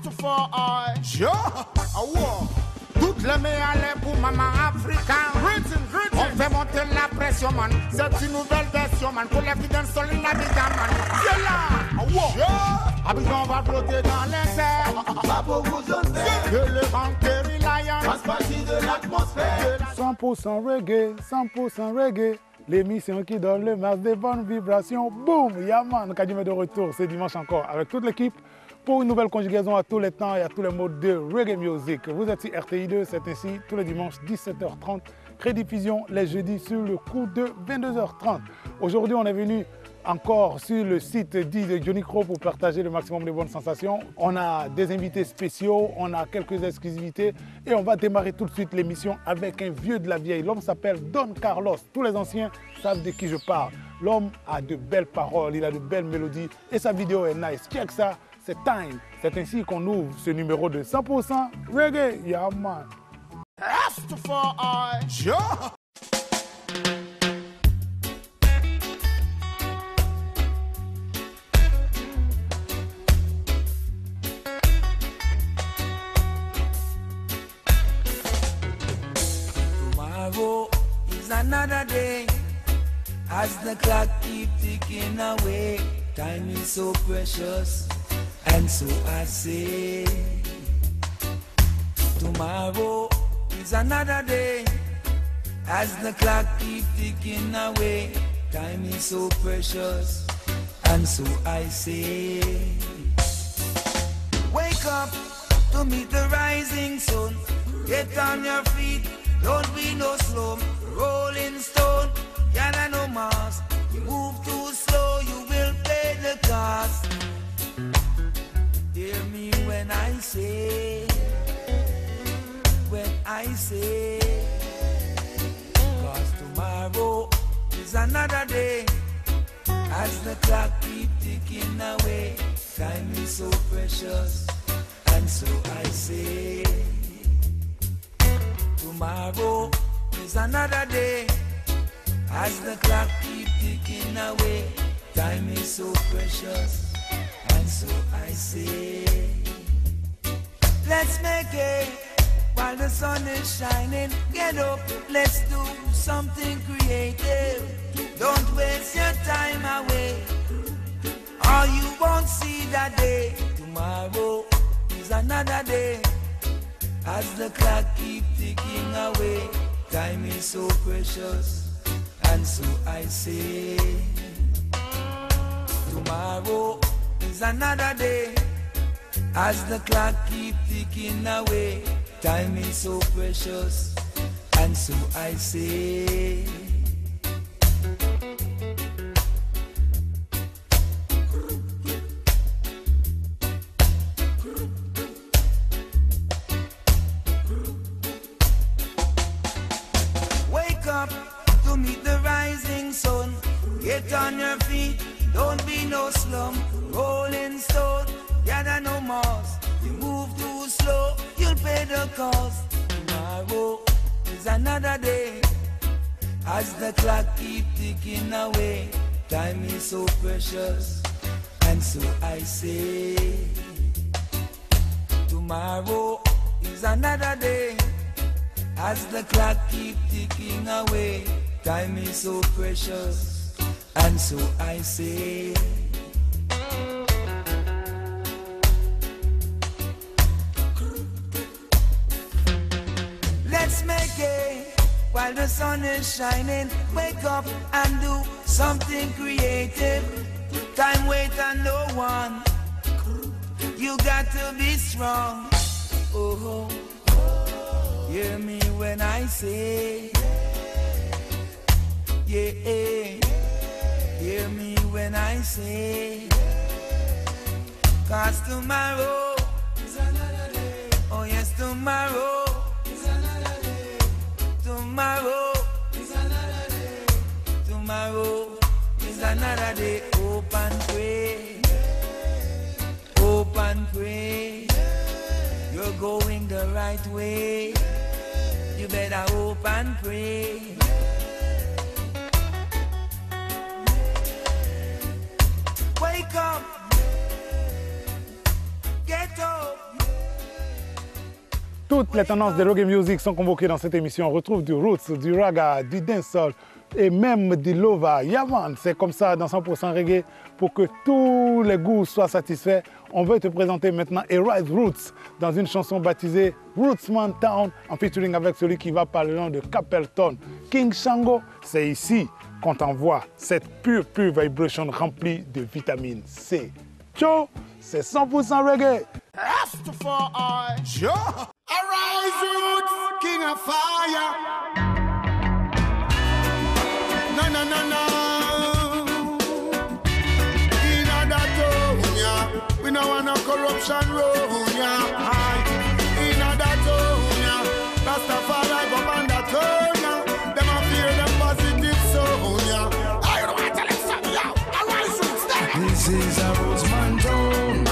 Rastafari, toutes les meilleures pour maman africaine. On fait monter la pression, man. C'est une nouvelle version, man. Pour l'évidence, sur l'inhabitant, man. C'est là, Abidjan va flotter dans les airs. Pas pour vous faire. Que le Rankery Lion fasse partie de l'atmosphère. 100% reggae, 100% reggae. L'émission qui donne le max des bonnes vibrations. Boum, Yaman, Kadime de retour, c'est dimanche encore avec toute l'équipe pour une nouvelle conjugaison à tous les temps et à tous les modes de reggae music. Vous êtes sur RTI2, c'est ainsi tous les dimanches 17h30. Rediffusion les jeudis sur le coup de 22h30. Aujourd'hui, on est venu encore sur le site dit de Johnny Crow pour partager le maximum de bonnes sensations. On a des invités spéciaux, on a quelques exclusivités et on va démarrer tout de suite l'émission avec un vieux de la vieille. L'homme s'appelle Don Carlos. Tous les anciens savent de qui je parle. L'homme a de belles paroles, il a de belles mélodies et sa vidéo est nice. Check ça, c'est Time. C'est ainsi qu'on ouvre ce numéro de 100% reggae. Yeah, man. Rastafari, Tomorrow is another day. As the clock keeps ticking away, time is so precious, and so I say, tomorrow is another day. As the clock keeps ticking away, time is so precious, and so I say, wake up to meet the rising sun. Get on your feet, don't be no slum. Rolling stone, gather no mass. You move too slow, you will pay the cost. Hear me when I say, cause tomorrow is another day. As the clock keeps ticking away, time is so precious, and so I say, tomorrow is another day. As the clock keeps ticking away, time is so precious, and so I say, let's make it while the sun is shining. Get up, let's do something creative. Don't waste your time away, or you won't see that day. Tomorrow is another day. As the clock keeps ticking away, time is so precious, and so I say, tomorrow is another day. As the clock keeps ticking away, time is so precious, and so I say, wake up to meet the rising sun. Get on your feet, don't be no slum. Rolling stone, gather no moss. You move too slow, you'll pay the cost. Tomorrow is another day. As the clock keeps ticking away, time is so precious, and so I say, tomorrow is another day. As the clock keeps ticking away, time is so precious, and so I say, let's make it while the sun is shining. Wake up and do something creative. Time wait on no one. You got to be strong. Oh, hear me when I say, yeah. Hear me when I say, cause tomorrow is another day. Oh yes, tomorrow is another day. Tomorrow is another day. Tomorrow is another day. Hope and pray. Hope and pray. You're going the right way. You better hope and pray. Wake up. Get ghetto. Toutes les tendances de reggae music sont convoquées dans cette émission. On retrouve du roots, du raga, du dancehall et même du lova. Yaman, c'est comme ça dans 100% reggae. Pour que tous les goûts soient satisfaits, on veut te présenter maintenant A-Rise Roots dans une chanson baptisée Rootsman Town en featuring avec celui qui va par le nom de Capleton. King Shango, c'est ici qu'on t'envoie cette pure vibration remplie de vitamine C. Ciao, c'est 100% reggae. Rastafari, sure. Arise, roots, king of fire. No, no, no, no. In that town, yeah. We don't want no corruption road, yeah. In that town, yeah. Rastafari go on that town, yeah. Them a fear them positive soul, yeah. I don't want to let some, yeah. Arise, roots, there. This is a Rootsman town.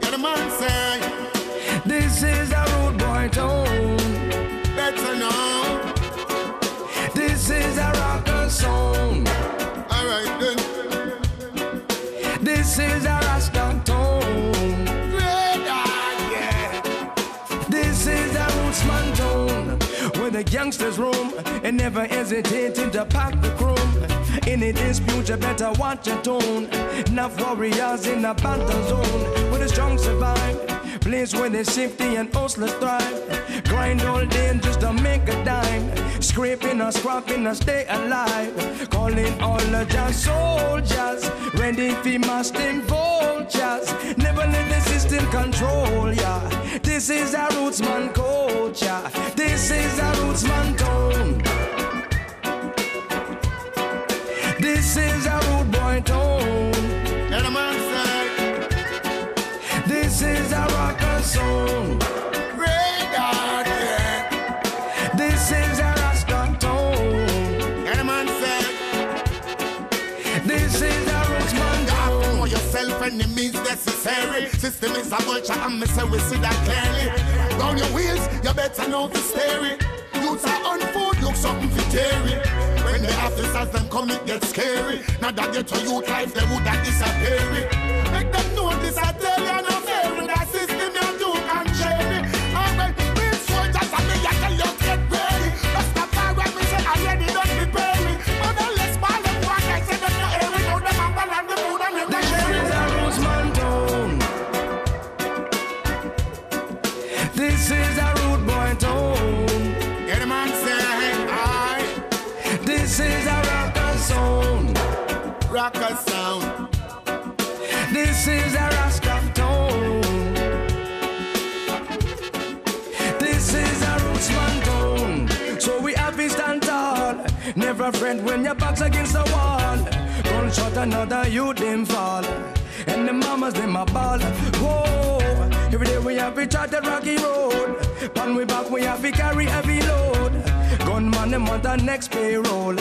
Yeah, the man say. This is a rude boy town. Better know. This is a rocker song. Alright then. This is a Rasta town. Yeah. This is a Rootsman town, where the gangsters roam and never hesitating to pack the chrome. Any dispute, you better watch your tone. Enough warriors in a battle zone, where the strong survive. Place where the safety and hustlers thrive. Grind all day just to make a dime. Scraping or scrapping or stay alive. Calling all the just soldiers, ready for masting vultures. Never let the system control ya. This is a Rootsman culture. This is a Rootsman tone. This is a rude boy tone. And the man say, this is a rocker song. radar, yeah. This is a Rasta tone. And the man say, This is a Rootsman you have to know tone. yourself, enemies necessary. System is a vulture and me say we see that clearly. Down your wheels, you better know to steer it. Youths are on food, look something for dairy. When the officers them come, it gets scary. Now that get to youth life, they would have disappear. Make them know this, I tell you, no fair. That system you do can share it. Alright, real soldiers and me, I tell you, get ready. Rastafari, when we say already done prepare me. But then let's ball them one, I say them no air. We know them humble and the mood and them This share is it. a Rootsman tone. This is a rude boy tone. Yeah, the man say, aye, This is a rocker song. rock a sound. This is a Rasta tone. This is a Rootsman tone. So we have to stand tall. Never friend when your back's against the wall. Gunshot another you them fall. And the mamas them a ball. Whoa. Every day we have to chart the rocky road. Pan we back we have to carry heavy load. Gunman them on the next payroll.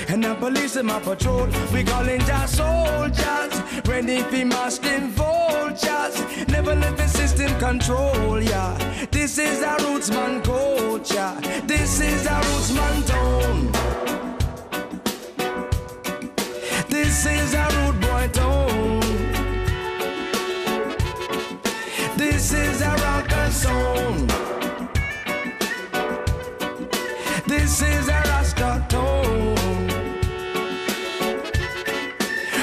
And the police them a patrol. We calling just soldiers, ready for masking vultures. Never let the system control ya. This is a Rootsman culture. This is a Rootsman tone. This is a rude boy tone. This is a rocker song. This is a Rasta tone.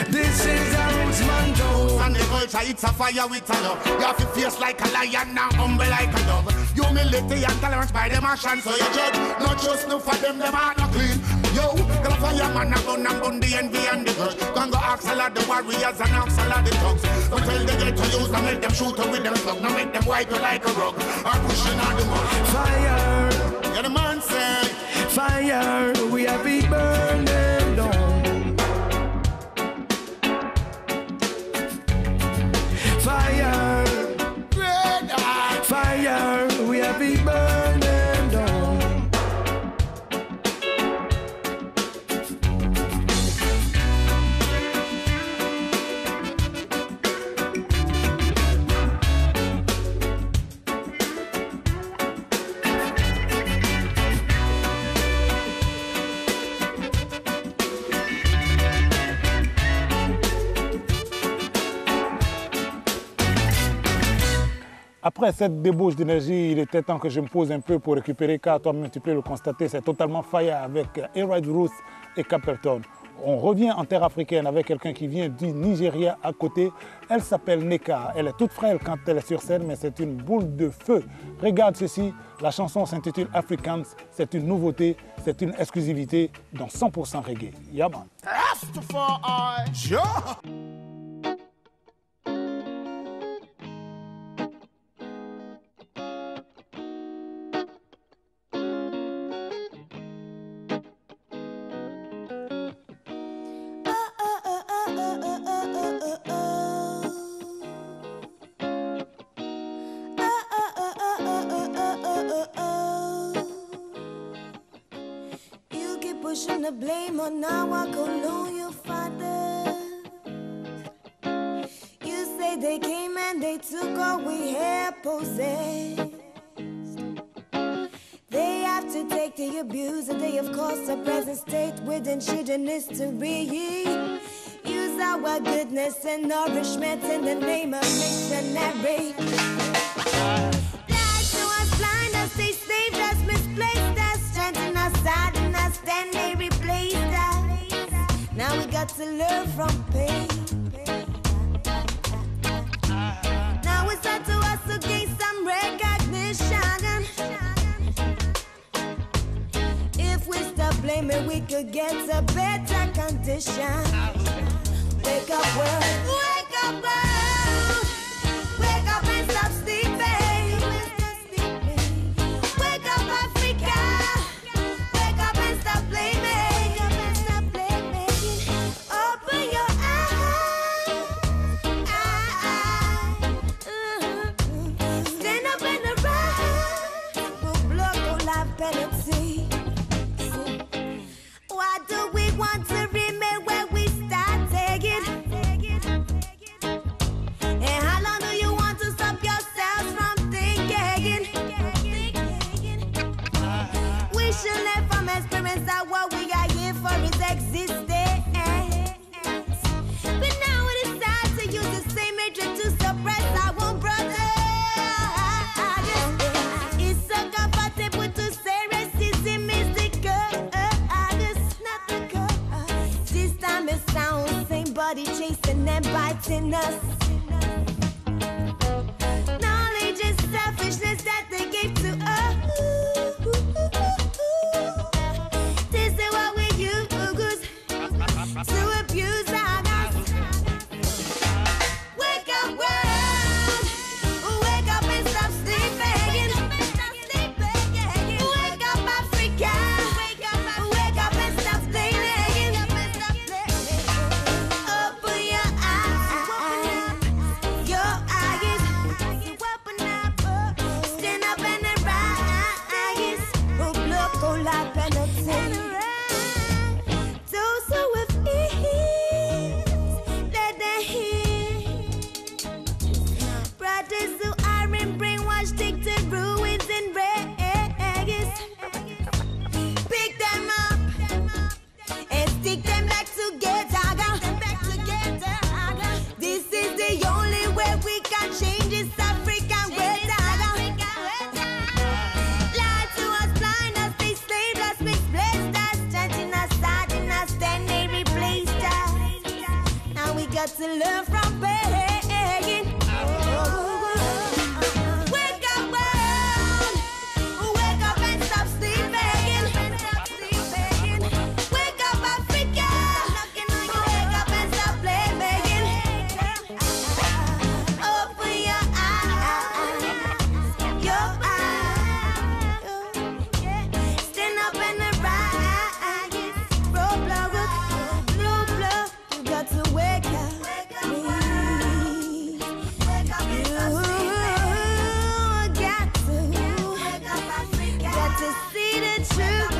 This is a Rootsman tone. And the culture, it's a fire with a love. You have to face like a lion, now humble like a dove. Humility and tolerance by them action, so you judge. Not just no for them are not clean. Yo, the fireman, a gun and gun, the envy and the grudge. Can go ask a lot the warriors and ask a lot the thugs. But tell they get to use and make them shoot with them slug. Now make them wipe you like a rug. Or pushing on the mud. Fire, Yeah, the man say, fire, we have to burn them down. Fire, radar. fire, we have to burn them down. Après cette débauche d'énergie, il était temps que je me pose un peu pour récupérer, car toi-même tu peux le constater, c'est totalement fire avec A-Ride Roots et Capleton. On revient en terre africaine avec quelqu'un qui vient du Nigeria à côté. Elle s'appelle Neka. Elle est toute frêle quand elle est sur scène, mais c'est une boule de feu. Regarde ceci, la chanson s'intitule Africans. C'est une nouveauté, c'est une exclusivité dans 100% reggae. Yaman. Pushing the blame on our colonial fathers. You say they came and they took all we had possessed. They have to take the abuse that they have caused a present state with ancient history. Use our goodness and nourishment in the name of missionary. Lies to us, blind us, they saved us, misplaced us, strengthened us, saddened us, then they replaced us. Now we got to learn from pain. Now it's up to us to gain some recognition. If we stop blaming, we could get a better condition. Wake up, world. Wake up, world. Wake up and stop sleeping. Wake up, Africa. Wake up and stop blaming. Open your eyes. Stand up and arise. We'll block all our penalty. Why do we want to remain where we started? And how long do you want to stop yourselves from thinking? We should learn from experience that what we are here for is existence. But now it is time to use the same hatred to suppress our own brothers. It's so comfortable to say racism is the cause, not the cause. This time it sounds same body chasing and biting us. Knowledge is selfishness that they gave to us. This is what we use to abuse our guys. Wake up, world. Wake up and stop sleeping. Wake up, Africa. Wake up and stop blaming. Open your eyes. Your eyes. Open up. Stand up and arise. We'll block all our penalty. Those who have ears, let them hear. Brothers who are in brainwashed, take to ruins and rags. Pick them up and stick them back together. This is the only way we can change this African weather. Lie to us, blind us, they slaved us, misplaced us, strengthened us, saddened us, then they replaced us. Now we got to learn from pain. Wake up, world. Wake up and stop sleeping. Wake up, Africa. Wake up and stop blaming. Open your eyes. Your eyes. Stand up and arise. Blue blood. You got to wake up. Got to see the truth.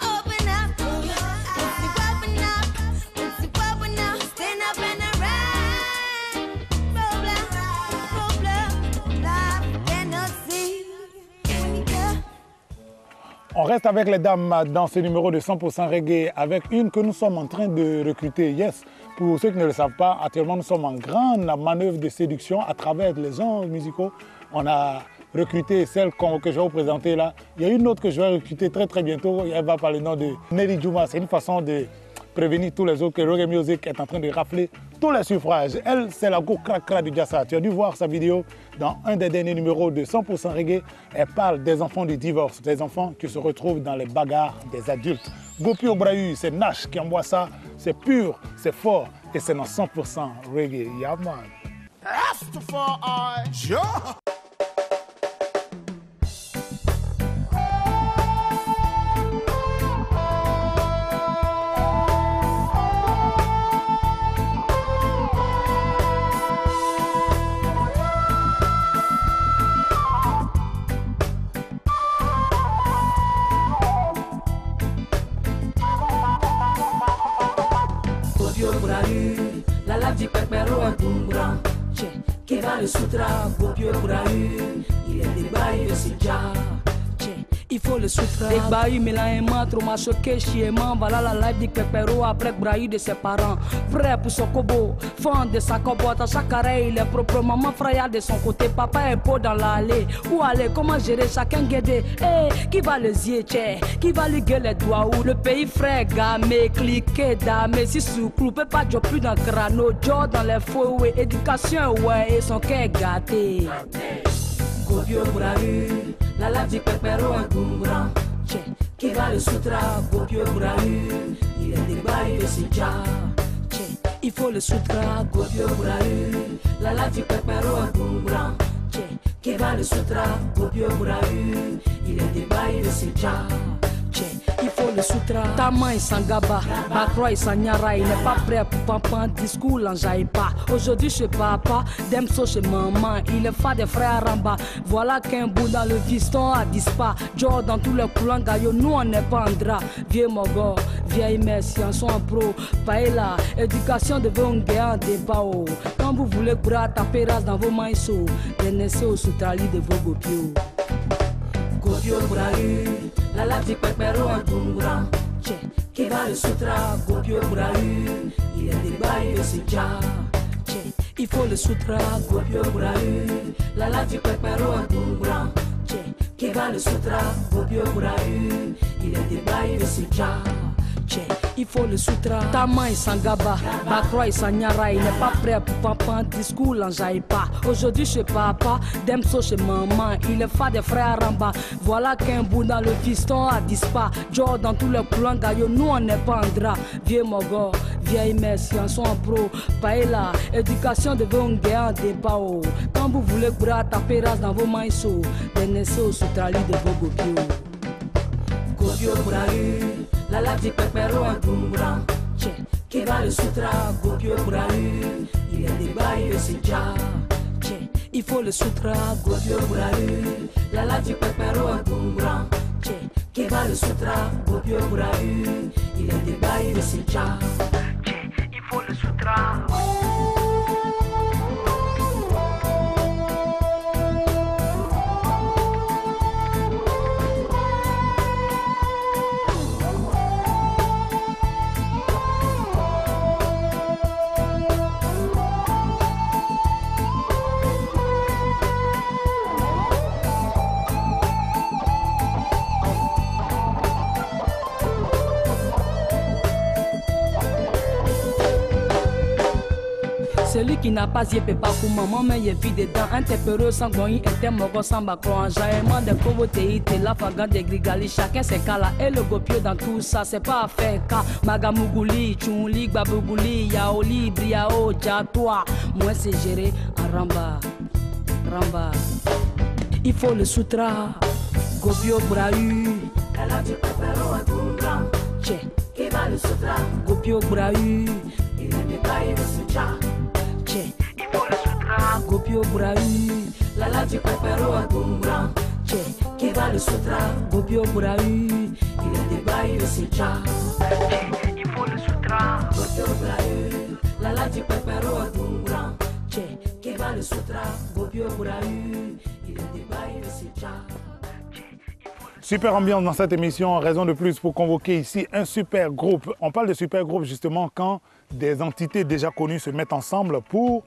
Open up. Open up. Stand up and arise. On reste avec les dames dans ce numéro de 100% reggae avec une que nous sommes en train de recruter. Yes, Pour ceux qui ne le savent pas, actuellement nous sommes en grande manœuvre de séduction à travers les genres musicaux. On a recruté celle que je vais vous présenter là. Il y a une autre que je vais recruter très bientôt. Elle va par le nom de Nelly Juma. C'est une façon de prévenir tous les autres que Reggae Music est en train de rafler tous les suffrages. Elle, c'est la go crack du Jassa. Tu as dû voir sa vidéo dans un des derniers numéros de 100% Reggae. Elle parle des enfants du divorce, des enfants qui se retrouvent dans les bagarres des adultes. Gopio Brahu, c'est Nash qui envoie ça. C'est pur, c'est fort et c'est dans 100% Reggae. Yeah, man. Rastafari. La lave du pépéro un grand qui va le soutra, Gopio Brahu, il est débaillé c'est déjà. Il faut le soutra. Débaillé, mais là, un man trop m'a choqué, chiement. Voilà la live du pépéro après Brahu de ses parents. Frère pour son cobo, fan de sa cobotte. À chaque arrêt, il est propre. Maman frère de son côté, papa est beau dans l'allée. Où aller, comment gérer chacun guédé? Qui va le zier, qui va liguer les doigts? Où le pays frère, gamé, cliquer, damé. Si sous peut pas jouer plus dans le crâneau. Joe dans les faux, ouais, éducation, ouais, et son cœur gâté. Gopio Brahu, la lave du pépéro un grand qui va le soutra, Gopio Brahu, il est débaillé c'est déjà. Il faut le soutra, Gopio Brahu, la lave du pépéro un grand qui va le soutra, Gopio Brahu, il est débaillé c'est déjà. Il faut le soutra. Ta main s'engaba, Bakroy s'agnara. Il n'est pas prêt pour papa, discours l'enjaille pas. Aujourd'hui chez papa, Demso chez maman. Il est fa des frères Ramba. Voilà qu'un bout dans le piston a dispa. Joe dans tous les coulants gaillot, nous on n'est pas en drap. Vieux mogo, vieille mère, science en pro. Paella, éducation de vos en débat. Quand vous voulez courir, taper race dans vos mains sous. Dénessez au soutrali de vos gopios. Gopio Brahu, la lave du pépéro un grand qui va le soutra, Gopio Brahu, il est débaillé c'est déjà. Il faut le soutra, Gopio Brahu, la lave du pépéro un grand qui va le soutra, Gopio Brahu, il est débaillé c'est déjà. Il faut le soutra. Ta main s'engaba, Bakroy s'agnara. Il n'est pas prêt pour papa, discours l'enjaille pas. Aujourd'hui chez papa, Demso chez maman. Il est fa des frères Ramba. Voilà qu'un bout dans le piston a dispa. Joe dans tous les coulants gaillot, nous on n'est pas en drap. Vieux mogo, vieille mère, science en pro. Paella, éducation de vos en débat. Quand vous voulez courir, taper race dans vos mains sous. Dénessez au soutrali de vos gopios. Gopio Brahu, la lave du pépéro un grand qui va le soutra, Gopio Brahu, il est débaillé c'est déjà. Il faut le soutra, Gopio Brahu, la lave du pépéro un grand qui va le soutra, Gopio Brahu, il est débaillé c'est déjà. Il faut le soutra. Celui qui n'a pas yé peut pas pour maman, mais il vit dedans. Un tépeureux sans goïn, était mogo sans bacro. Enjaillement de pauvreté, la fagan de grigali. Chacun ses cas là. Et le gopio dans tout ça, c'est pas à faire cas. Magamougouli, Tchouli, Babougouli, Yaoli, Briao, Djatoua. Moi c'est géré en Ramba. Ramba. Il faut le soutra. Gopio Brahu. Elle a du pépéro un tout grand. Qui va le soutra. Gopio Brahu. Il n'est pas eu de soutien. Il faut le soutra, Gopio Brahu, la lave du pépéro un tout grand. Qui va le soutra, Gopio Brahu, il est débaillé c'est déjà. Il faut le soutra, Gopio Brahu, la lave du pépéro un tout grand. Qui va le soutra, Gopio Brahu, il est débaillé c'est déjà. Super ambiance dans cette émission, raison de plus pour convoquer ici un super groupe. On parle de super groupe justement quand des entités déjà connues se mettent ensemble pour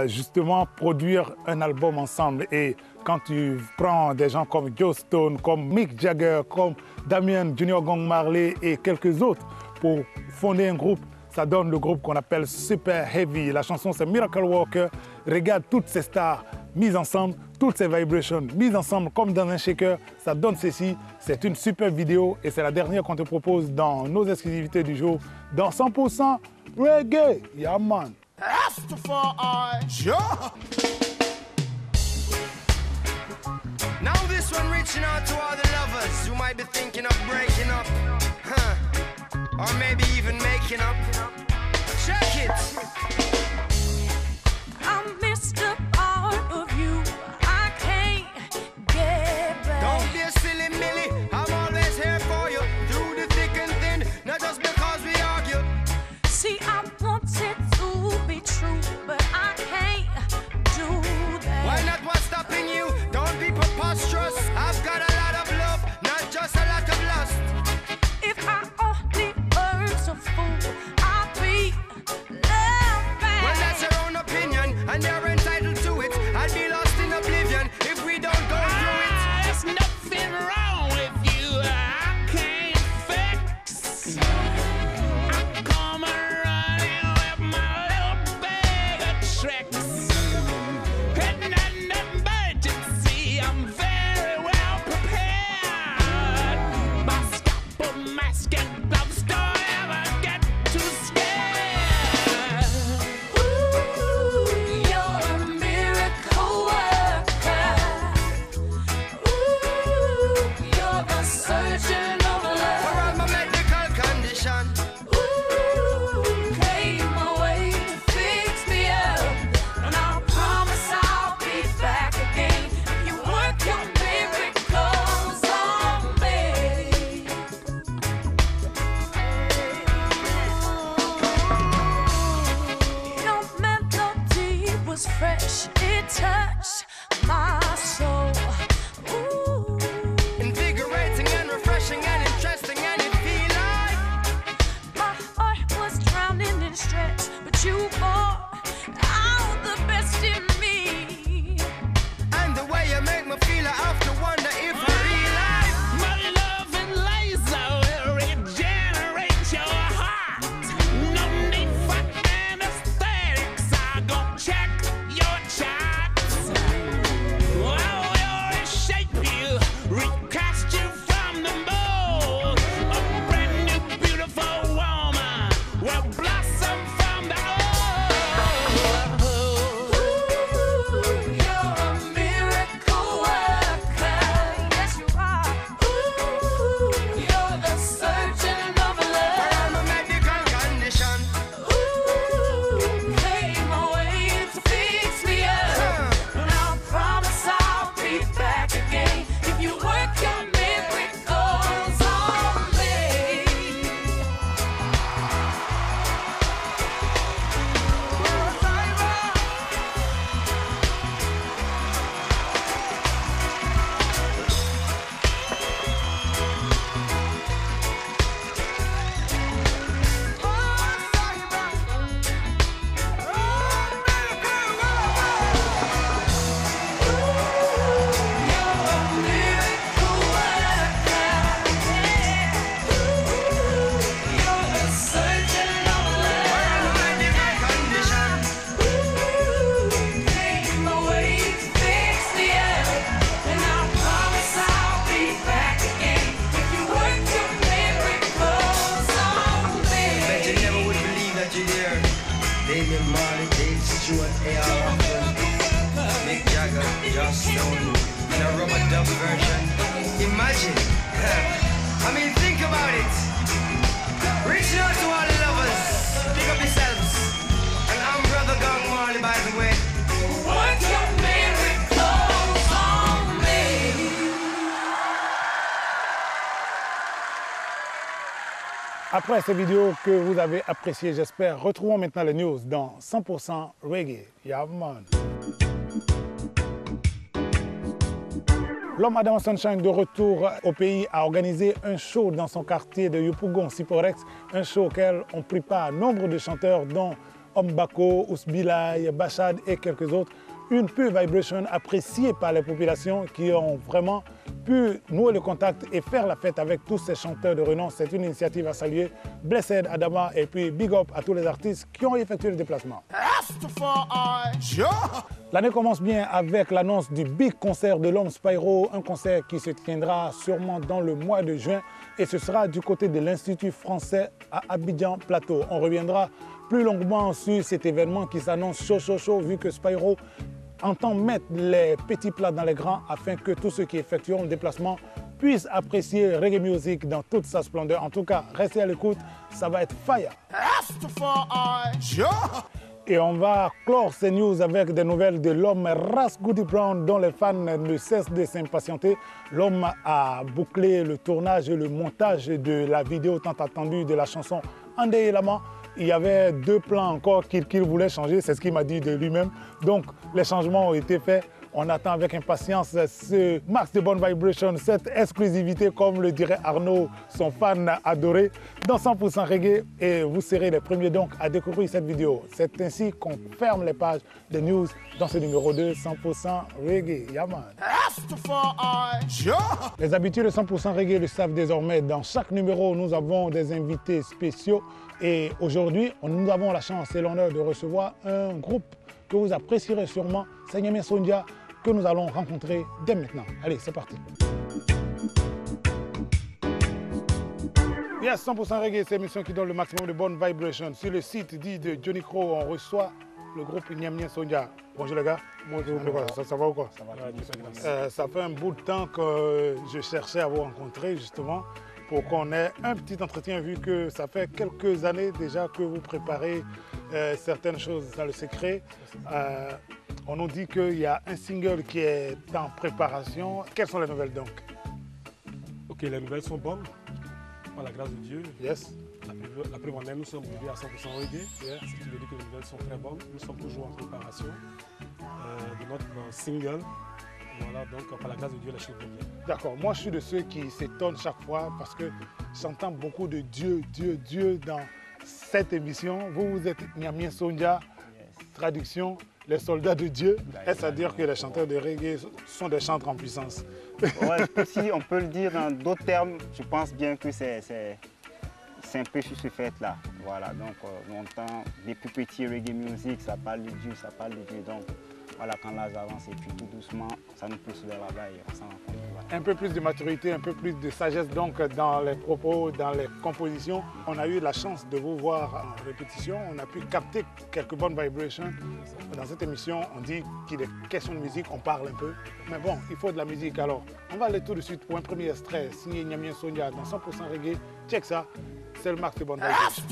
justement produire un album ensemble. Et quand tu prends des gens comme Joe Stone, comme Mick Jagger, comme Damien Junior Gong Marley et quelques autres pour fonder un groupe, ça donne le groupe qu'on appelle Super Heavy. La chanson c'est Miracle Walker. Regarde toutes ces stars mises ensemble, toutes ces vibrations mises ensemble comme dans un shaker. Ça donne ceci. C'est une super vidéo et c'est la dernière qu'on te propose dans nos exclusivités du jour dans 100% Reggae. Yeah man. Now this one reaching out to all the lovers who might be thinking of breaking up, or maybe even making up. Check it. I missed a part of you. I can't get back. Don't be a silly Millie. I'm always here for you through the thick and thin, not just because we argue. See, I want it to be true, but I can't do that. Why not? What's stopping you? Don't be preposterous. I've got a lot of love, not just a lot of lust. If I only were so fool, I'd be loved back. Well, that's your own opinion, and you're entitled to it. I'd be lost in oblivion if we don't go through it. There's nothing wrong with you. I can't fix. I come running with my little bag of tricks. In an emergency, I'm very well prepared. My scalpel, mask, and gloves don't ever get too scared. Ooh, you're a miracle worker. Ooh, you're the surgeon of For love. all my medical condition, Ooh, came my way to fix me up, and I promise I'll be back again. You work your miracles on me. Your melody was fresh, it touched my soul. Ooh. invigorating and refreshing and interesting, and it feel like My heart was drowning in stress, but you brought out the best in me. and the way you make me feel, I have to wonder if I real life. My love and laser will regenerate your heart. No need for anesthetics. I gon' check your charts. I will reshape you, recast you from the mold. A brand new, beautiful woman will blossom from the old. Ooh, you're a miracle worker. Yes, you are. Ooh, you're the surgeon of For love. all my medical condition, Ooh, came my way to fix me up, and I promise I'll be back again if you work your miracles on me. bet you never would believe that you're there. David Marley, Dave Stewart, A.R. Rahman, Mick Jagger, Joss Stone, in a rubber dub version. Imagine. I mean, think about it. Reaching out to all the lovers. Pick up yourselves. And I'm Brother Gong Marley, by the way. Work your miracles on me. Après ces vidéos que vous avez appréciées, j'espère, retrouvons maintenant les news dans 100% Reggae. Yeah man. L'homme Adama Sunshine de retour au pays a organisé un show dans son quartier de Yopougon, Siporex, un show auquel ont pris part nombre de chanteurs dont Ombako, Ousbilay, Bachad et quelques autres. Une pure vibration appréciée par les populations qui ont vraiment pu nouer le contact et faire la fête avec tous ces chanteurs de renom. C'est une initiative à saluer. Blessed Adama et puis big up à tous les artistes qui ont effectué le déplacement. L'année commence bien avec l'annonce du big concert de l'homme Spyro, un concert qui se tiendra sûrement dans le mois de juin et ce sera du côté de l'Institut français à Abidjan Plateau. On reviendra plus longuement sur cet événement qui s'annonce chaud vu que Spyro entend mettre les petits plats dans les grands afin que tous ceux qui effectueront le déplacement puissent apprécier reggae music dans toute sa splendeur. En tout cas, restez à l'écoute, ça va être fire. Et on va clore ces news avec des nouvelles de l'homme Ras Goody Brown dont les fans ne cessent de s'impatienter. L'homme a bouclé le tournage et le montage de la vidéo tant attendue de la chanson Andé Lama. Il y avait 2 plans encore qu'il voulait changer, c'est ce qu'il m'a dit de lui-même. Donc les changements ont été faits. On attend avec impatience ce max de bonne vibration, cette exclusivité, comme le dirait Arnaud, son fan adoré, dans 100% reggae. Et vous serez les premiers donc à découvrir cette vidéo. C'est ainsi qu'on ferme les pages de news dans ce numéro 2, 100% reggae. Yaman. Les habitués de 100% reggae le savent désormais. Dans chaque numéro, nous avons des invités spéciaux. Et aujourd'hui, nous avons la chance et l'honneur de recevoir un groupe que vous apprécierez sûrement, c'est Nyamien Sonja, que nous allons rencontrer dès maintenant. Allez, c'est parti. Yes, 100% reggae, c'est l'émission qui donne le maximum de bonnes vibrations. Sur le site dit de Johnny Crow, on reçoit le groupe Nyamien Sonja. Bonjour les gars. Bonjour. Ça va ou quoi? Ça va. Ça fait un bout de temps que je cherchais à vous rencontrer justement pour qu'on ait un petit entretien vu que ça fait quelques années déjà que vous préparez certaines choses dans le secret. On nous dit qu'il y a un single qui est en préparation. Quelles sont les nouvelles donc? Ok, les nouvelles sont bonnes, par la grâce de Dieu. Yes. La preuve en est, nous sommes arrivés à 100% reggae. Yeah. Ce qui veut dire que les nouvelles sont très bonnes. Nous sommes toujours en préparation de notre single. Voilà, donc par la grâce de Dieu, la chose va bien. D'accord, moi je suis de ceux qui s'étonnent chaque fois parce que j'entends beaucoup de Dieu dans cette émission. Vous êtes Nyamien Sonja, traduction, les soldats de Dieu. Est-ce à dire que les chanteurs de reggae sont des chantres en puissance? Ouais, si on peut le dire dans d'autres termes, je pense bien que c'est un peu sur ce fait-là. Voilà, donc on entend des plus petits reggae music, ça parle de Dieu, donc voilà, quand l'âge avance et puis tout doucement, ça nous pousse vers là-bas et on s'en rend compte. Voilà. Un peu plus de maturité, un peu plus de sagesse donc dans les propos, dans les compositions. On a eu la chance de vous voir en répétition, on a pu capter quelques bonnes vibrations. Dans cette émission, on dit qu'il est question de musique, on parle un peu. Mais bon, il faut de la musique alors. On va aller tout de suite pour un premier extrait signé Nyamien Sonja dans 100% reggae. Check ça, c'est le max de bonne vibration.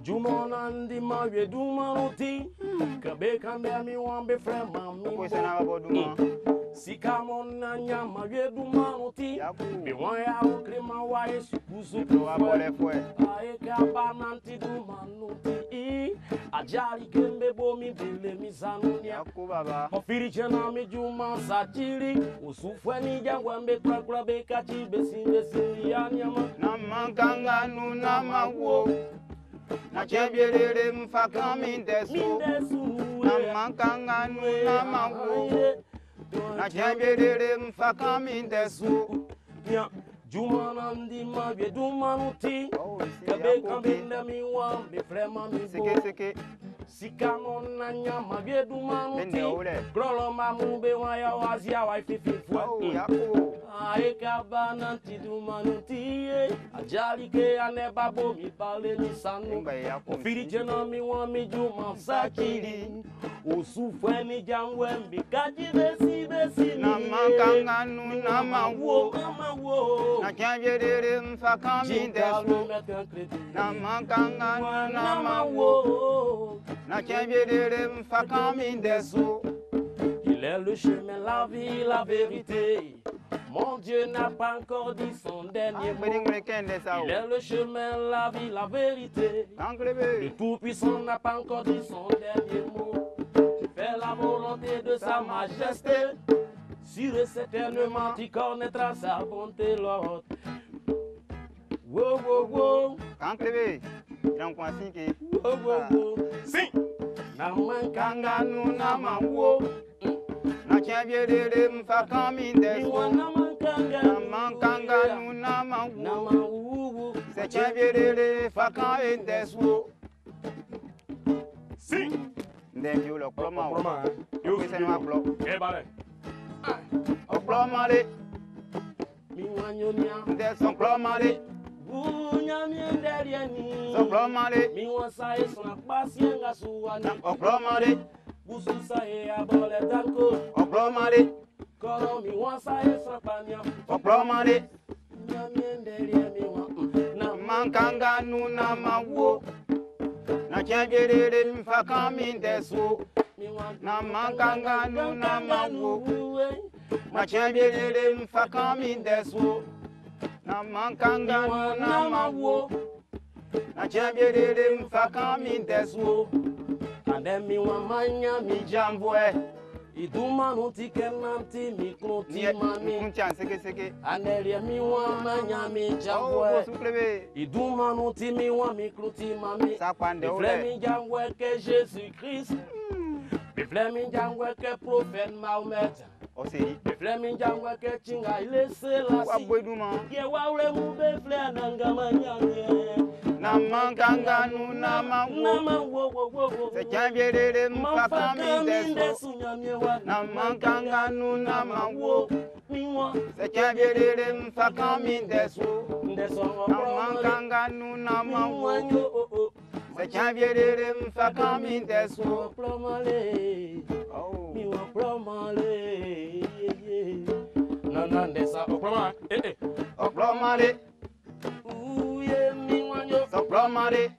Jumonandi mawe dumanuti kabe kambe mi wambe frema mi sikamona nyama we dumanuti be waya ukrema wae sukuzu ae kabananti dumanuti ajali kembe bomi bele mizanunya ofiri chena mi juma sajiri usufweni jangwambe prakula bekati besinde siyanyama Namankanga nuna mawo na chebelele mfaka mindesu namankanga nuna mawo na chebelele mfaka mindesu Jumana ndi mabye dumanuti kabe kambinda mi wambe frema mi seke sikamona nyama bye dumanuti krolo mamube waya wazia wa fifi fwa Mama ekaba nanti dumanuti ajali ke ane babo mi pale mi sanu ofiri jena mi wan mi juma sakiri osufwe ni janwe mi kaji besi na makanga nu na mawo mama na kyanjere mfaka mi desu na makanga nu na mawo na kyanjere mfaka mi desu. Il est le chemin, la vie, la vérité. Mon Dieu n'a pas encore dit son dernier mot. Il est le chemin, la vie, la vérité. Le Tout-Puissant n'a pas encore dit son dernier mot. Fais la volonté de sa majesté. Sûr et certainement, tu connaîtras sa bonté, Lord. Wow, wow, wow. Wow, wow, wow. Si. Namankanga nu namawo. Na kyabyerere mfaka mindesu namankanga nu namawu se kyabyerere faka mindesu si ndembi ulo kloma yo se no aplo bale okloma le mi wanyonya ndeso kloma le bunya mi nderiani so kloma le mi wasa esna pasienga suwani okloma le bususa e abole danko okloma le koro mi wasa esna panya okloma le mi nderiani wa na mankanga nu namawo na kyabyerere mfaka mindesu na mankanga nu namawo na kyabyerere mfaka mindesu na mankanga nu namawo na kyabyerere mfaka mindesu ande mi wa manya mi jambwe iduma nuti kenanti mi knuti mami kuncha seke ande mi wa manya mi jambwe iduma nuti mi wa mi knuti mami mi jambwe que Jésus Christ mi jambwe que prophète Mahomet mi jambwe que chinga ile selasi ye wa ule mu be fle nanga manyanye na mankanga nu namawo se kyabyerere mfaka mindesu na mankanga nu namawo se kyabyerere mfaka mindesu na mankanga nu namawo se kyabyerere mfaka mindesu oklomale soplomale soplomale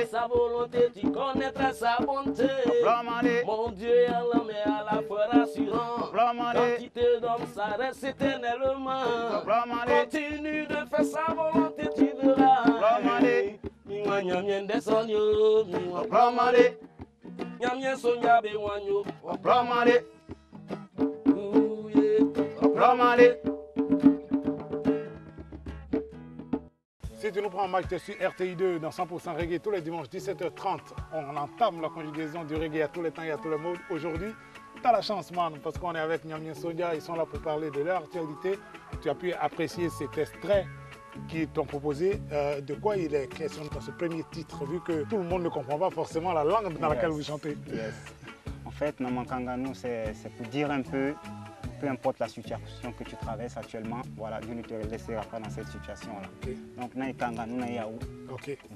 sa volonté, tu connaîtras sa bonté. Mon Dieu, à l'homme et à la foi rassurant. Quand tu te donnes, ça reste éternellement. Continue de faire sa volonté, tu verras. Si tu nous prends en mic, tu es sur RTI2 dans 100% reggae tous les dimanches 17h30. On entame la conjugaison du reggae à tous les temps et à tous les modes. Aujourd'hui, tu as la chance, man, parce qu'on est avec Nyamien Sonia. Ils sont là pour parler de leur actualité. Tu as pu apprécier cet extrait qui t'ont proposé. De quoi il est question dans ce premier titre, vu que tout le monde ne comprend pas forcément la langue dans laquelle vous chantez. En fait, Namankangano, c'est pour dire un peu importe la situation que tu traverses actuellement, voilà, Dieu ne te laissera pas dans cette situation-là. Donc,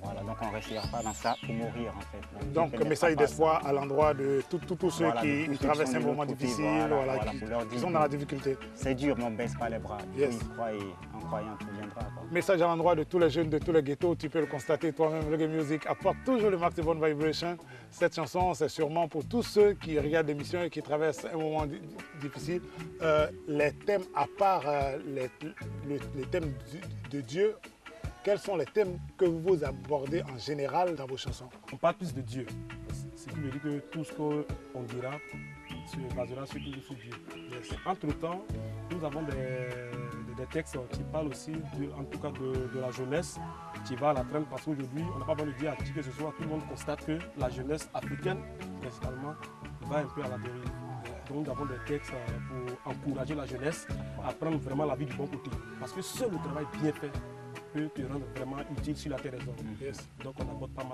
voilà, donc on ne restera pas dans ça pour mourir en fait. Donc, message d'espoir à l'endroit de tous ceux qui traversent un moment difficile, qui sont dans la difficulté. C'est dur, mais on ne baisse pas les bras. Il faut y croire et en croyant tout viendra. Message à l'endroit de tous les jeunes de tous les ghettos, tu peux le constater toi-même, Reggae Music apporte toujours le max de bonne vibration. Cette chanson, c'est sûrement pour tous ceux qui regardent l'émission et qui traversent un moment difficile. Les thèmes, à part les thèmes de Dieu, quels sont les thèmes que vous abordez en général dans vos chansons? On parle plus de Dieu. Ce qui veut dire que tout ce qu'on dira se basera sur Dieu. Entre-temps, nous avons des textes qui parlent aussi, en tout cas de la jeunesse qui va à la traîne, parce qu'aujourd'hui, on n'a pas besoin de dire à qui que ce soit, tout le monde constate que la jeunesse africaine, principalement, va un peu à la dérive. Donc nous avons des textes pour encourager la jeunesse à prendre vraiment la vie du bon côté. Parce que seul le travail bien fait peut te rendre vraiment utile sur la terre des hommes. Donc on aborde pas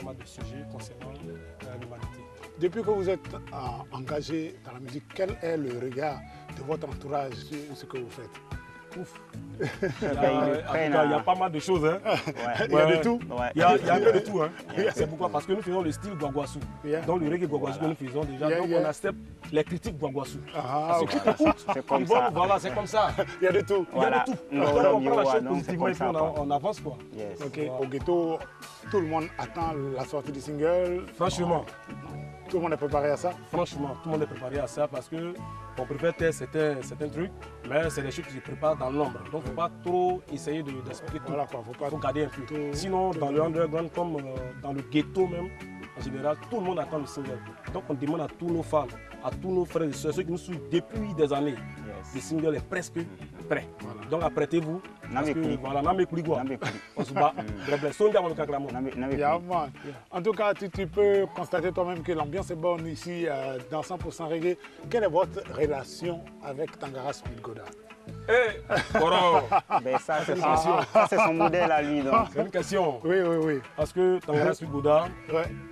mal de sujets concernant l'humanité. Depuis que vous êtes engagé dans la musique, quel est le regard de votre entourage sur ce que vous faites? Ouf. Il y a pas mal de choses. Hein. Il y a de tout. Il y a un peu de tout. Hein. C'est pourquoi? Parce que nous faisons le style Guaguassou. Dans le reggae Guaguassou que nous faisons déjà, donc on accepte les critiques Guaguassou. Ceux qui écoutent, ils vont, voilà, c'est comme ça. Il y a de tout. Il y a de tout. Donc on prend la chose positivement et puis on avance quoi. Ok, au ghetto, tout le monde attend la sortie du single. Franchement. Tout le monde est préparé à ça? Franchement, tout le monde est préparé à ça parce que on préfère taire certains trucs, mais c'est des choses qui se préparent dans l'ombre. Donc il ne faut pas trop essayer d'expliquer tout. Voilà, il faut garder un peu. Sinon, dans le underground, comme dans le ghetto même, en général, tout le monde attend le single. Donc on demande à tous nos fans, à tous nos frères et sœurs, ceux qui nous suivent depuis des années, le single est presque prêt. Voilà. Donc apprêtez-vous. Voilà, on se bat. En tout cas, tu peux constater toi-même que l'ambiance est bonne ici dans 100% Reggae. Quelle est votre relation avec Tangara Speed Goda? Ben ça, c'est son modèle à lui. C'est une question. Oui. Parce que Tangara Speed Goda,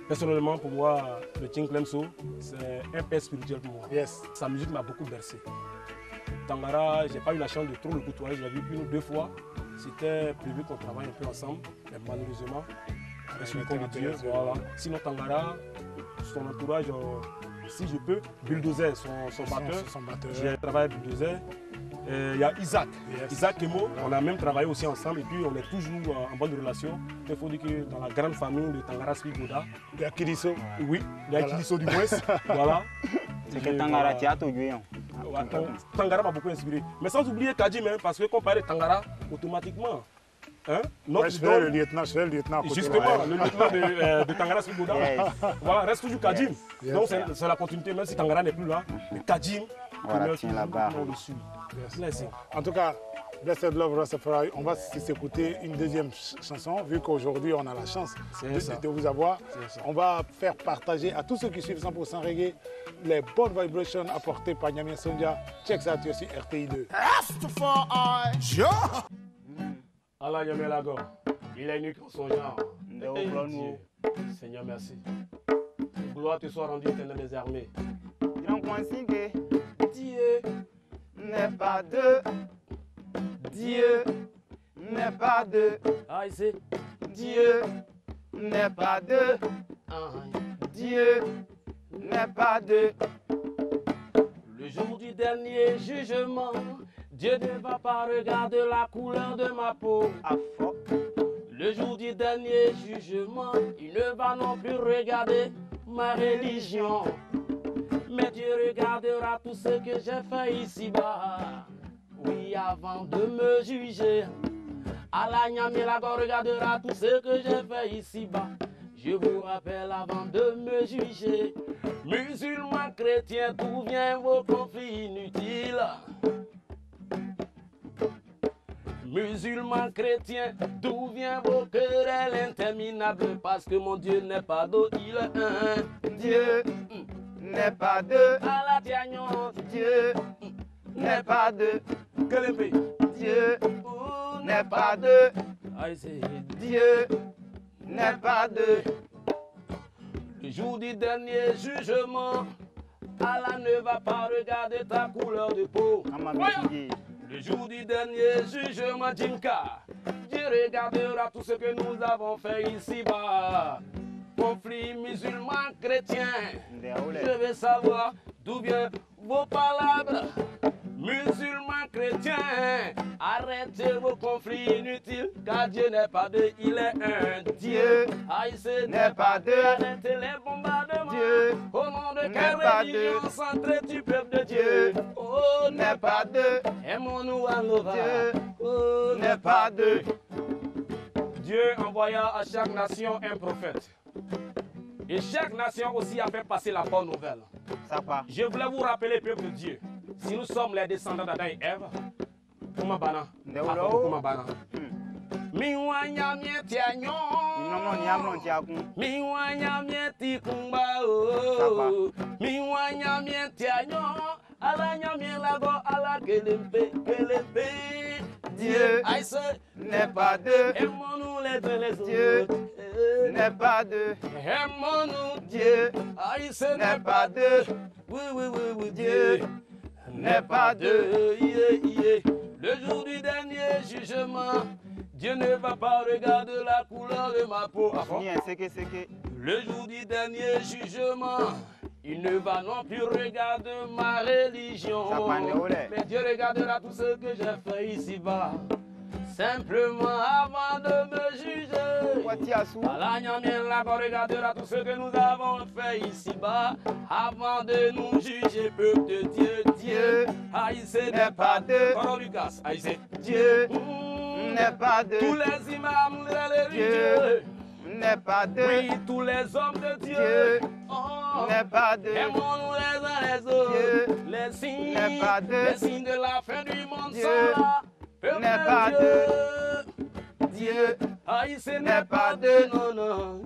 personnellement, pour moi, le King Clemso, c'est un père spirituel pour moi. Sa musique m'a beaucoup bercé. Tangara, je n'ai pas eu la chance de trop le côtoyer, je l'ai vu une ou deux fois. C'était prévu qu'on travaille un peu ensemble, mais malheureusement, je suis con de Dieu. Voilà. Sinon, Tangara, son entourage, si je peux, Bulldozer, son batteur. J'ai travaillé avec Bulldozer. Il y a Isaac, Isaac Kemo, on a même travaillé aussi ensemble et puis on est toujours en bonne relation. Il faut dire que dans la grande famille de Tangara Speed Goda, il y a Kiliso. Oui, il y a Kiliso du West. Voilà. C'est que Tangara tient tout lui. Tangara m'a beaucoup inspiré. Mais sans oublier Kadim, hein, parce que quand on parle de Tangara, automatiquement, hein, notre le lieutenant. Justement, le lieutenant de Tangara Speed Goda. Voilà, reste toujours Kadim. Donc c'est la continuité, même si Tangara n'est plus là. Mais Kadim, tient la barre. En tout cas, Blessed Love Rastafari, on va s'écouter une deuxième chanson, vu qu'aujourd'hui on a la chance de vous avoir. On va faire partager à tous ceux qui suivent 100% Reggae les bonnes vibrations apportées par Nyamien Sonja. Check ça, tu aussi RTI2. Allah Nyamien Lago, il est unique en son genre. Seigneur, merci. Gloire te soit rendue, éternel des armées. Dieu n'est pas deux. Dieu n'est pas deux. Dieu n'est pas deux. Dieu n'est pas deux. Le jour du dernier jugement, Dieu ne va pas regarder la couleur de ma peau. Le jour du dernier jugement, il ne va non plus regarder ma religion. Mais Dieu regardera tout ce que j'ai fait ici-bas. Oui, avant de me juger. Allah Nyamien Lago regardera tout ce que j'ai fait ici-bas. Je vous rappelle avant de me juger. Musulmans, chrétiens, d'où viennent vos conflits inutiles? Musulmans, chrétiens, d'où viennent vos querelles interminables? Parce que mon Dieu n'est pas deux, il est un. Dieu n'est pas deux. Allah Diagnon, Dieu n'est pas deux. Dieu n'est pas deux. Dieu n'est pas deux. Le jour du dernier jugement, Allah ne va pas regarder ta couleur de peau. Le jour du dernier jugement, Jinka, Dieu regardera tout ce que nous avons fait ici-bas. Conflit musulman chrétien, je veux savoir d'où viennent vos palabres. Musulmans chrétiens, arrêtez vos conflits inutiles, car Dieu n'est pas deux, il est un. Dieu n'est pas deux. Arrêtez les bombardements. Dieu au nom de quelle religion centrée du peuple de Dieu? Oh, n'est pas deux. Aimons-nous à nos Dieu n'est pas deux. Dieu envoya à chaque nation un prophète. Et chaque nation aussi a fait passer la bonne nouvelle. Je voulais vous rappeler, peuple de Dieu, si nous sommes les descendants d'Adam et Ève, Kumabana, Kumabana. Miwanya mietianyo, miwanya mietikumba, miwanya mietianyo, ala Nyamien Lago, ala kelempe, kelempe. Dieu, n'est pas deux. Aimons-nous les uns les autres. Dieu n'est pas deux. Aimons-nous, Dieu n'est pas deux. Oui, oui, oui, oui, Dieu n'est pas deux. Le jour du dernier jugement, Dieu ne va pas regarder la couleur de ma peau. Le jour du dernier jugement, il ne va non plus regarder ma religion. Mais Dieu regardera tout ce que j'ai fait ici-bas. Simplement avant de me juger. Allah regardera tout ce que nous avons fait ici-bas. Avant de nous juger, peuple de Dieu. Dieu, haïssé n'est pas deux. Lucas, haïssé. Dieu n'est pas deux. Tous les imams, les religieux. N'est pas deux. Oui, tous les hommes de Dieu. N'est pas deux. Aimons-nous les uns les autres. Les signes, n'est pas deux. Les signes de la fin du monde Dieu sont là. N'est pas deux. Dieu, haïssé n'est pas deux. Non, non.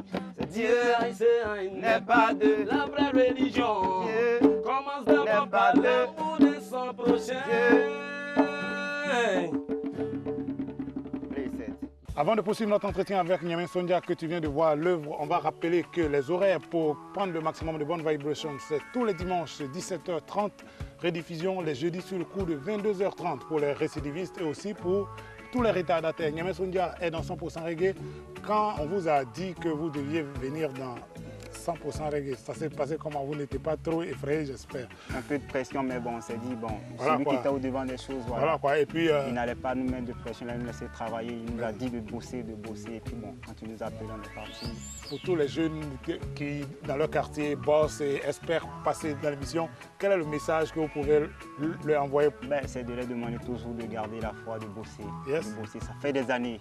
Dieu, haïssé n'est pas deux. La vraie religion commence d'abord par l'amour de son prochain. Avant de poursuivre notre entretien avec Niamey Sondia que tu viens de voir l'œuvre, on va rappeler que les horaires pour prendre le maximum de bonnes vibrations, c'est tous les dimanches 17h30, rediffusion les jeudis sur le coup de 22h30 pour les récidivistes et aussi pour tous les retardataires. Niamey Sondia est dans 100% reggae. Quand on vous a dit que vous deviez venir dans 100% reggae, ça s'est passé comment? Vous n'étiez pas trop effrayé, j'espère. Un peu de pression, mais bon, on s'est dit, bon, voilà celui qui était au devant des choses, voilà quoi. Et puis, il n'allait pas nous mettre de pression, il allait nous laisser travailler, il nous a dit de bosser, et puis bon, quand il nous a appelé, on est parti. Pour tous les jeunes qui, dans leur quartier, bossent et espèrent passer dans l'émission, quel est le message que vous pouvez leur envoyer? C'est de leur demander toujours de garder la foi, de bosser. Yes. De bosser. Ça fait des années.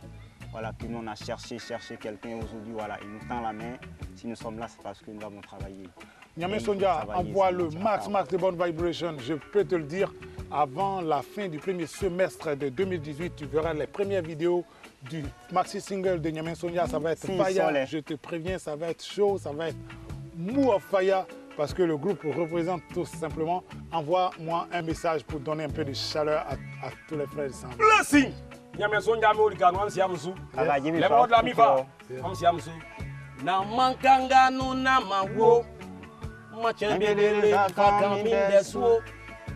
Voilà, que nous on a cherché quelqu'un aujourd'hui, voilà, il nous tend la main. Si nous sommes là, c'est parce que nous avons travaillé. Niamey Sondia, envoie le max de bonnes vibrations. Je peux te le dire, avant la fin du premier semestre de 2018, tu verras les premières vidéos du maxi single de Niamey Sondia. Ça va être fire, je te préviens, ça va être chaud, ça va être mou of fire. Parce que le groupe représente tout simplement. Envoie-moi un message pour donner un peu de chaleur à tous les frères et sœurs. Blessing! Niamey Sondia Americano, on s'y amuse. Les mots de la mifa, on s'y amuse. Na mankanga nuna mawo, machembele kakamindeswo.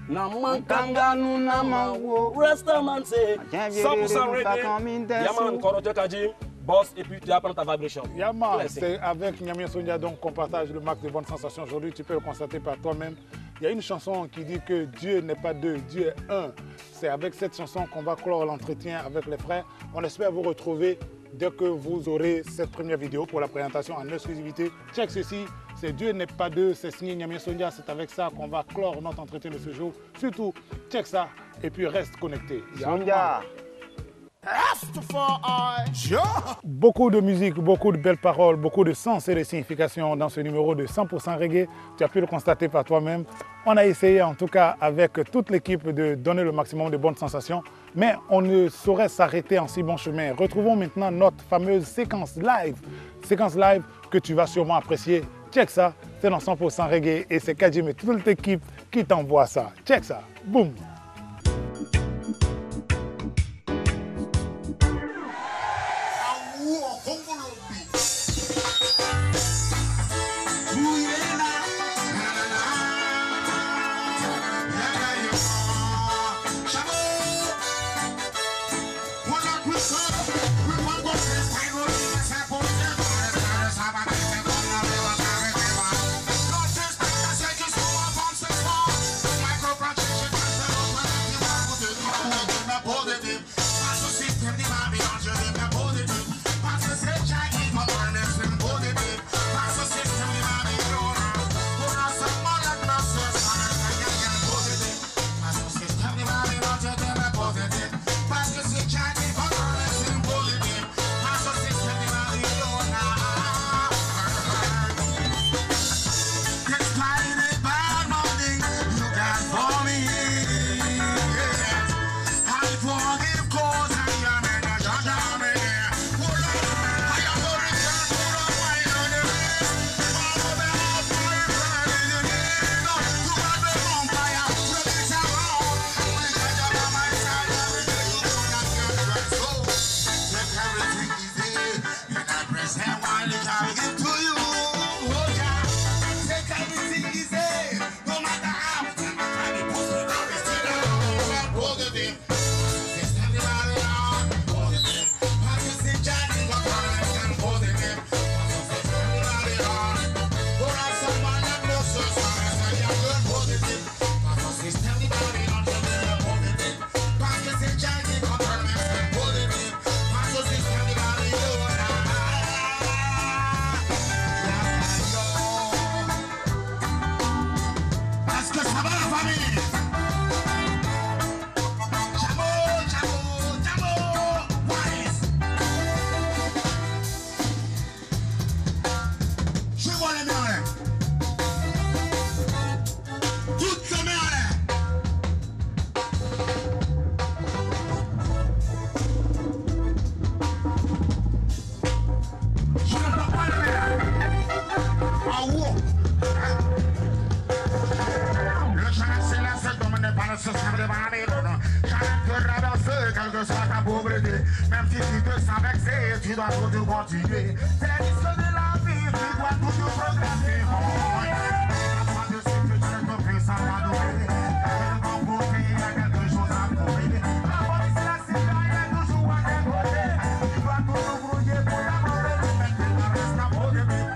Na mankanga nuna mawo, Rastaman say 100% reggae. Yaman Korote Kajim, boss et puis tu apprends ta vibration. Yaman, c'est avec Niamey Sondia donc qu'on partage le max de bonnes sensations. Aujourd'hui, tu peux le constater par toi-même. Il y a une chanson qui dit que Dieu n'est pas deux, Dieu est un. C'est avec cette chanson qu'on va clore l'entretien avec les frères. On espère vous retrouver dès que vous aurez cette première vidéo pour la présentation en exclusivité. Check ceci, c'est Dieu n'est pas deux, c'est signé Niamey Sondia. C'est avec ça qu'on va clore notre entretien de ce jour. Surtout, check ça et puis reste connecté. Sondia. Beaucoup de musique, beaucoup de belles paroles, beaucoup de sens et de signification dans ce numéro de 100% reggae. Tu as pu le constater par toi-même. On a essayé en tout cas avec toute l'équipe de donner le maximum de bonnes sensations, mais on ne saurait s'arrêter en si bon chemin. Retrouvons maintenant notre fameuse séquence live que tu vas sûrement apprécier. Check ça, c'est dans 100% reggae et c'est Kajim et toute l'équipe qui t'envoie ça. Check ça, boum. le système de Babylone. Jamais te traverser, quelle que soit ta pauvreté. Même si tu te sens vexé, tu dois toujours continuer. C'est l'histoire de la vie, tu dois toujours progresser. Avant de ce que tu ne te fais sans pardonner. Quelque côté, il y a quelque chose à prouver. La police, la citoyenne, est toujours à tes côtés. Tu dois toujours brouiller pour la mauvaise. Mais tu vas rester à peau de vie.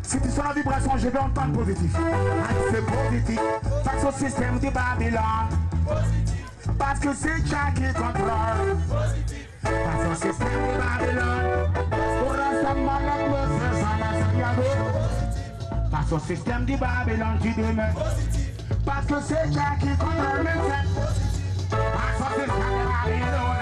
Si tu sens la vibration, je vais entendre positif. C'est positif. Face au système de Babylone. Parce que c'est Jah qui contrôle. Face au système de Babylone. Face au système de Babylone, tu demeures. Parce que c'est Jah qui contrôle. Face au système de Babylone.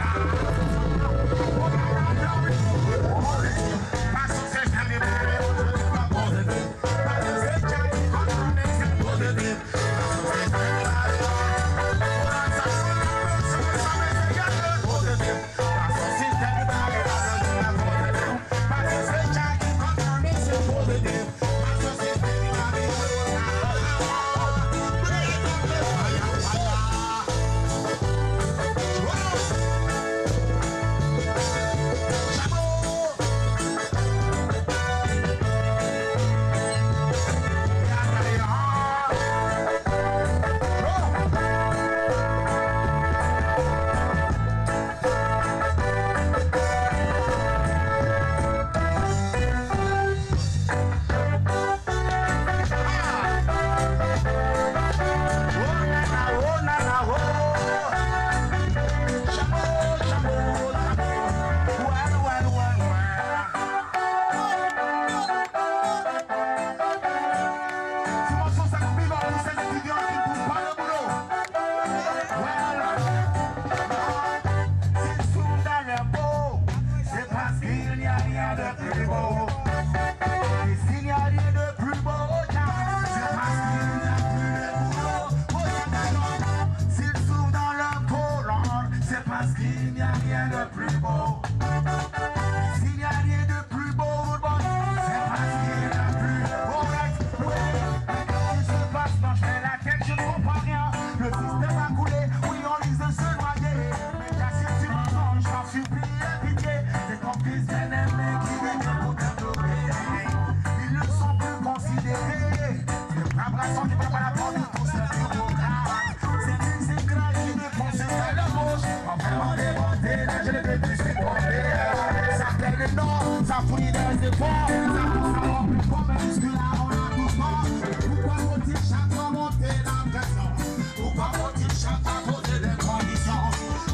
Ça fouille des efforts, ça pousse à l'homme plus fort, mais jusque là on a tout fort. Pourquoi faut-il chaque fois monter la pression? Pourquoi faut-il chaque fois poser des conditions?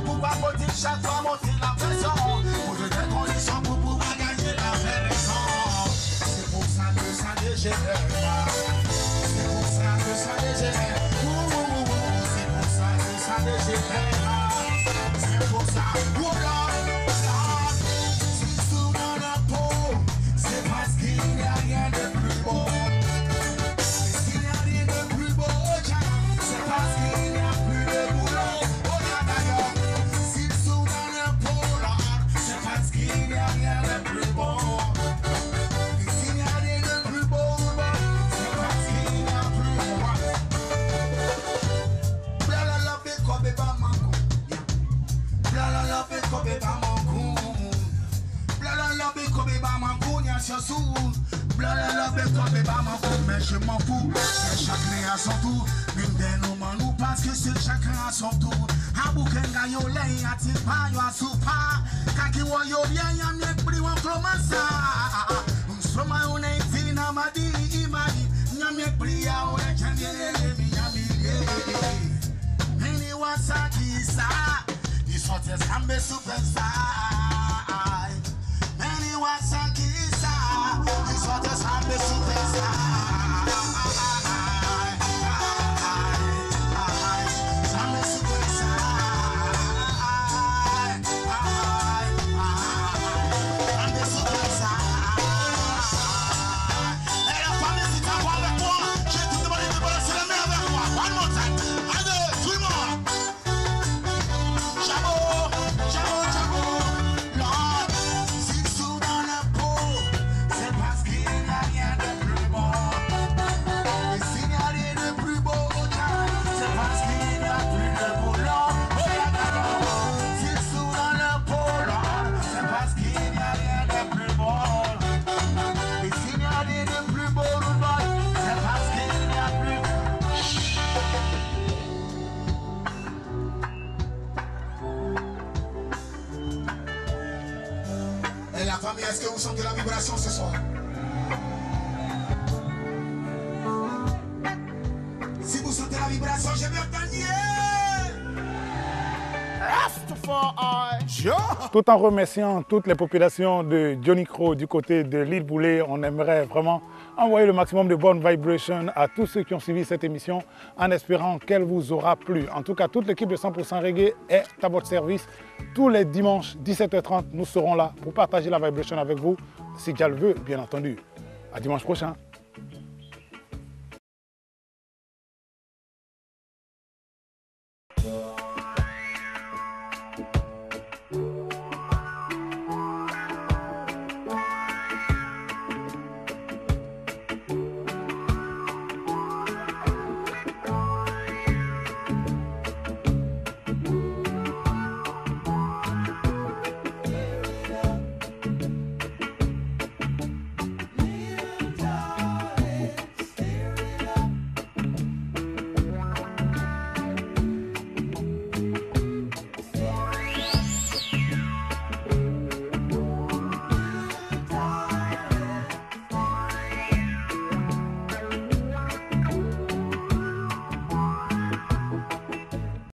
Pourquoi faut-il chaque fois monter la pression? Poser des conditions pour pouvoir gagner la élection. C'est pour ça que ça dégénère. C'est pour ça que ça dégénère. C'est pour ça que ça dégénère. C'est pour ça, oh Lord, Lord, si sous dans la peau, c'est parce qu'il n'y a rien de plus beau. S'il n'y a rien de plus beau, c'est parce qu'il n'y a plus de boulot. Oh là d'ailleurs, si sous dans la peau, Lord, c'est parce qu'il n'y a rien de plus beau. S'il n'y a rien de plus beau, c'est parce qu'il n'y a plus de bois. Blala be kobe ba mangu, blala be kobe ba mangu, blala be kobe ba mangu nya chasu, blala be kobe ba mangu, mais je m'en fous, c'est chacun à son tour, l'une nous manou parce que c'est chacun à son tour. Abukenga yo lei atipa yo asupa, kaki wo yo bien ya miekpri wo klomasa, soma une fina madi imani, nya miekpri ya o echandele mi yami. Mini wasaki sa, isote sambe superstar. Mini wasaki sa, isote sambe superstar. Sambe superstar. Sambe superstar. Et la famille, si t'as quoi avec moi, j'ai tout demandé de balancer les mains avec moi. One more time. Allez, tout le monde. Chabot, chabot, chabot. Lord, si sous dans la peau, c'est parce qu'il n'y a rien de plus beau. Et s'il n'y a rien de plus beau, c'est parce qu'il n'y a plus de boulot. Oh, y'a d'abord, si sous dans la peau, Lord, c'est parce qu'il n'y a rien de plus beau. Et s'il n'y a rien de plus beau, Lord, c'est parce qu'il n'y a plus. Et la famille, est-ce que vous sentez la vibration ce soir? Si vous sentez la vibration, je vais entendu. Tout en remerciant toutes les populations de Johnny Crow du côté de l'île Boulay, on aimerait vraiment envoyer le maximum de bonnes vibrations à tous ceux qui ont suivi cette émission en espérant qu'elle vous aura plu. En tout cas, toute l'équipe de 100% Reggae est à votre service. Tous les dimanches, 17h30, nous serons là pour partager la vibration avec vous, si Dieu le veut, bien entendu. À dimanche prochain.